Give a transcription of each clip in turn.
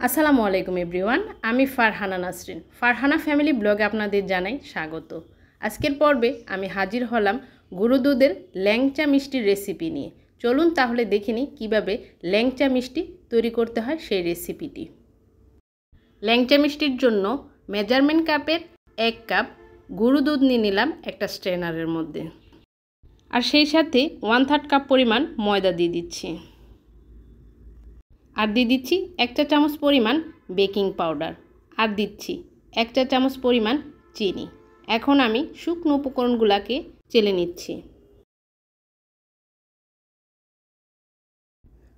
আসসালামু আলাইকুম এভরিওয়ান, আমি ফারহানা নাসরিন। ফারহানা ফ্যামিলি ব্লগে আপনাদের জানাই স্বাগত। আজকের পর্বে আমি হাজির হলাম গুঁড়ো দুধের ল্যাংচা মিষ্টির রেসিপি নিয়ে। চলুন তাহলে দেখে নিই কীভাবে ল্যাংচা মিষ্টি তৈরি করতে হয় সেই রেসিপিটি। ল্যাংচা মিষ্টির জন্য মেজারমেন্ট কাপের 1 কাপ গুঁড়ো দুধ নিয়ে নিলাম একটা স্ট্রেনারের মধ্যে, আর সেই সাথে 1/3 কাপ পরিমাণ ময়দা দিয়ে দিচ্ছি, আর দিয়ে দিচ্ছি 1 চা চামচ পরিমাণ বেকিং পাউডার, আর দিচ্ছি 1 চা চামচ পরিমাণ চিনি। এখন আমি শুকনো উপকরণগুলোকে চেলে নিচ্ছি।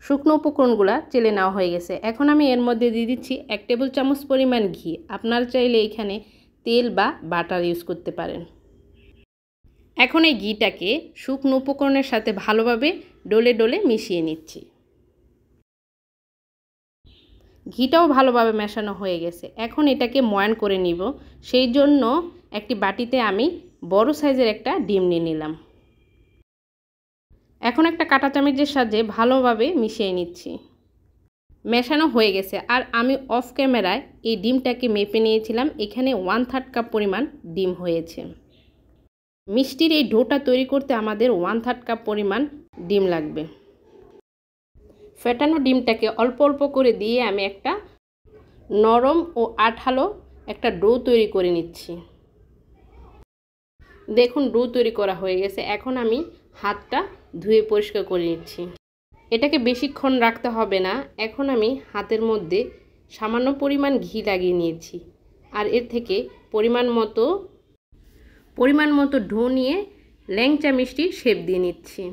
শুকনো উপকরণগুলো চেলে নেওয়া হয়ে গেছে। এখন আমি এর মধ্যে দিয়ে দিচ্ছি 1 টেবিল চামচ পরিমাণ ঘি। আপনারা চাইলে এখানে তেল বা বাটার ইউজ করতে পারেন। এখন এই ঘিটাকে শুকনো উপকরণের সাথে ভালোভাবে ডলে ডলে মিশিয়ে নিচ্ছি। ঘিটাও ভালোভাবে মেশানো হয়ে গেছে। এখন এটাকে ময়ান করে নিব। সেই জন্য একটি বাটিতে আমি বড় সাইজের একটা ডিম নিয়ে নিলাম। এখন একটা কাঁটা চামচের সাহায্যে ভালোভাবে মিশিয়ে নিচ্ছি। মেশানো হয়ে গেছে। আর আমি অফ ক্যামেরায় এই ডিমটাকে মেপে নিয়েছিলাম। এখানে 1/3 কাপ পরিমাণ ডিম হয়েছে। মিষ্টির এই ডোটা তৈরি করতে আমাদের 1/3 কাপ পরিমাণ ডিম লাগবে। ফেটানো ডিমটাকে অল্প অল্প করে দিয়ে আমি একটা নরম ও আঠালো একটা ডো তৈরি করে নিচ্ছি। দেখুন ডো তৈরি করা হয়ে গেছে। এখন আমি হাতটা ধুয়ে পরিষ্কার করে নিচ্ছি। এটাকে বেশিক্ষণ রাখতে হবে না। এখন আমি হাতের মধ্যে সামান্য পরিমাণ ঘি লাগিয়ে নিয়েছি, আর এর থেকে পরিমাণ মতো ডো নিয়ে ল্যাংচা মিষ্টির শেপ দিয়ে নিচ্ছি।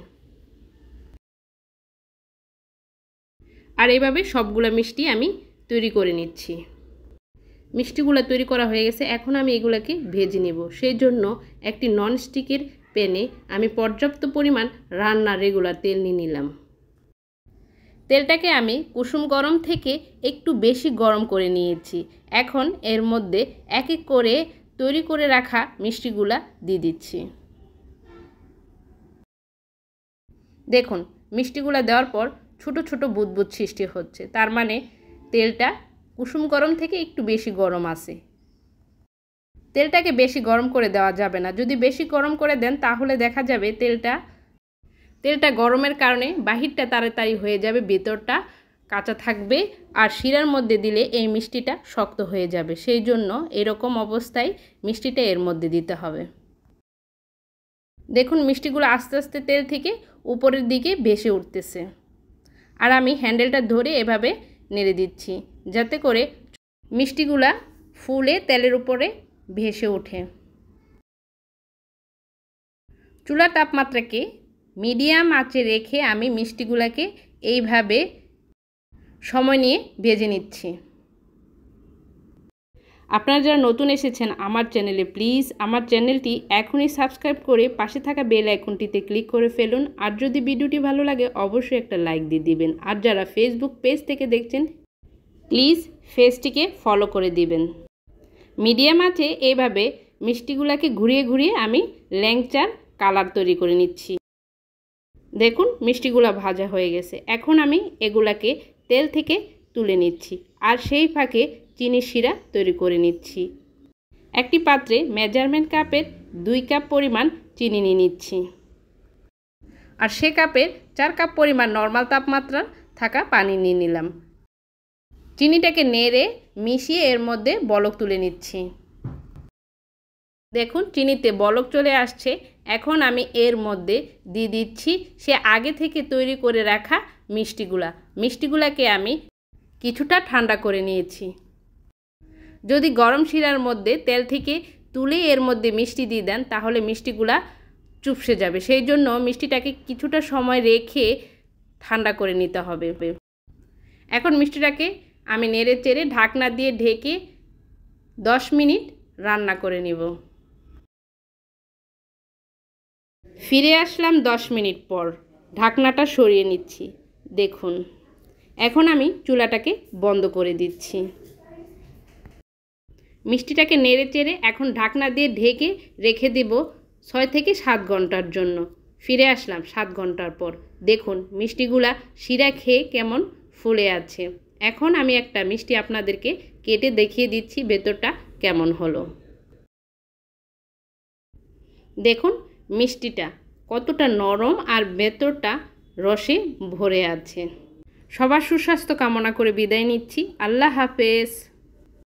আর এইভাবে সবগুলা মিষ্টি আমি তৈরি করে নিচ্ছি। মিষ্টিগুলো তৈরি করা হয়ে গেছে। এখন আমি এগুলাকে ভেজে নেব। সেই জন্য একটি ননস্টিকের প্যানে আমি পর্যাপ্ত পরিমাণ রান্নার রেগুলার তেল নিয়ে নিলাম। তেলটাকে আমি কুসুম গরম থেকে একটু বেশি গরম করে নিয়েছি। এখন এর মধ্যে এক এক করে তৈরি করে রাখা মিষ্টিগুলা দিয়ে দিচ্ছি। দেখুন মিষ্টিগুলা দেওয়ার পর ছোট ছোট বুদবুদ সৃষ্টি হচ্ছে, তার মানে তেলটা কুসুম গরম থেকে একটু বেশি গরম আছে। তেলটাকে বেশি গরম করে দেওয়া যাবে না। যদি বেশি গরম করে দেন তাহলে দেখা যাবে তেলটা গরমের কারণে বাহিরটা তাড়াতাড়ি হয়ে যাবে, ভেতরটা কাঁচা থাকবে, আর শিরার মধ্যে দিলে এই মিষ্টিটা শক্ত হয়ে যাবে। সেই জন্য এরকম অবস্থায় মিষ্টিটা এর মধ্যে দিতে হবে। দেখুন মিষ্টিগুলো আস্তে আস্তে তেল থেকে উপরের দিকে ভেসে উঠতেছে, আর আমি হ্যান্ডেলটা ধরে এভাবে নেড়ে দিচ্ছি যাতে করে মিষ্টিগুলা ফুলে তেলের উপরে ভেসে ওঠে। চুলার তাপমাত্রাকে মিডিয়াম আঁচে রেখে আমি মিষ্টিগুলাকে এইভাবে সময় নিয়ে ভেজে নিচ্ছি। আপনারা যারা নতুন এসেছেন আমার চ্যানেলে, প্লিজ আমার চ্যানেলটি এখনই সাবস্ক্রাইব করে পাশে থাকা বেল আইকনটিতে ক্লিক করে ফেলুন। আর যদি ভিডিওটি ভালো লাগে অবশ্যই একটা লাইক দিয়ে দিবেন। আর যারা ফেসবুক পেজ থেকে দেখছেন প্লিজ পেজটিকে ফলো করে দিবেন। মিডিয়াম আঁচে এইভাবে মিষ্টিগুলোকে ঘুরিয়ে ঘুরিয়ে আমি ল্যাংচার কালার তৈরি করে নিচ্ছি। দেখুন মিষ্টিগুলো ভাজা হয়ে গেছে। এখন আমি এগুলাকে তেল থেকে তুলে নিচ্ছি, আর সেই ফাঁকে চিনি শিরা তৈরি করে নিচ্ছি। একটি পাত্রে মেজারমেন্ট কাপের 2 কাপ পরিমাণ চিনি নিয়ে নিচ্ছি, আর সে কাপের 4 কাপ পরিমাণ নর্মাল তাপমাত্রা থাকা পানি নিয়ে নিলাম। চিনিটাকে নেড়ে মিশিয়ে এর মধ্যে বলক তুলে নিচ্ছি। দেখুন চিনিতে বলক চলে আসছে। এখন আমি এর মধ্যে দিয়ে দিচ্ছি সে আগে থেকে তৈরি করে রাখা মিষ্টিগুলাকে আমি কিছুটা ঠান্ডা করে নিয়েছি। যদি গরম শিরার মধ্যে তেল থেকে তুলে এর মধ্যে মিষ্টি দিয়ে দেন তাহলে মিষ্টিগুলা চুপসে যাবে। সেই জন্য মিষ্টিটাকে কিছুটা সময় রেখে ঠান্ডা করে নিতে হবে। এখন মিষ্টিটাকে আমি নেড়ে চেড়ে ঢাকনা দিয়ে ঢেকে 10 মিনিট রান্না করে নিব। ফিরে আসলাম 10 মিনিট পর। ঢাকনাটা সরিয়ে নিচ্ছি। দেখুন এখন আমি চুলাটাকে বন্ধ করে দিচ্ছি। মিষ্টিটাকে নেড়ে চেড়ে এখন ঢাকনা দিয়ে ঢেকে রেখে দেব 6 থেকে 7 ঘন্টার জন্য। ফিরে আসলাম 7 ঘন্টার পর। দেখুন মিষ্টিগুলা শিরা খেয়ে কেমন ফুলে আছে। এখন আমি একটা মিষ্টি আপনাদেরকে কেটে দেখিয়ে দিচ্ছি ভেতরটা কেমন হলো। দেখুন মিষ্টিটা কতটা নরম আর ভেতরটা রসে ভরে আছে। সবার সুস্বাস্থ্য কামনা করে বিদায় নিচ্ছি। আল্লাহ হাফেজ।